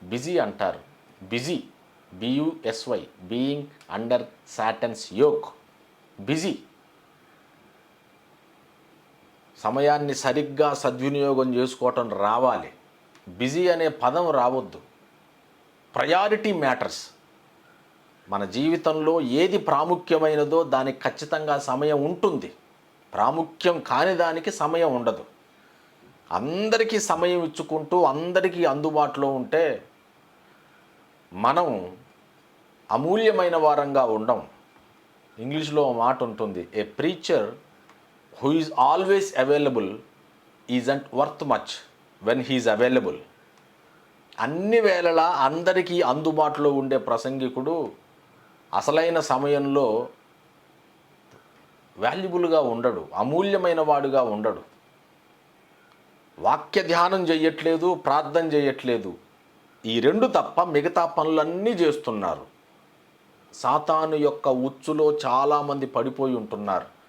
Busy అంటారు. Busy, B U S Y, being under Satan's yoke. Busy. సమయాన్ని సరిగ్గా సద్వినియోగం చేసుకోవటం రావాలి. బిజీ అనే పదం రావద్దు. Priority matters. మన జీవితంలో ఏది ప్రాముఖ్యమైనదో దానికి ఖచ్చితంగా సమయం ఉంటుంది. ప్రాముఖ్యం కాని దానికి సమయం ఉండదు. అందరికీ సమయం ఇచ్చుకుంటూ అందరికీ అందుబాటులో ఉంటే మనం అమూల్యమైన వారంగా ఉండం. ఇంగ్లీష్లో మాట ఉంటుంది, a preacher who is always available isn't worth much when he's available. అన్ని వేళలా అందరికీ అందుబాటులో ఉండే ప్రసంగికుడు అసలైన సమయంలో వాల్యుబుల్గా ఉండడు, అమూల్యమైన వాడుగా ఉండడు. వాక్య ధ్యానం చేయట్లేదు, ప్రార్థన చేయట్లేదు. ఈ రెండు తప్ప మిగతా పనులన్నీ చేస్తున్నారు. సాతాను యొక్క ఉచ్చులో చాలామంది పడిపోయి ఉంటున్నారు.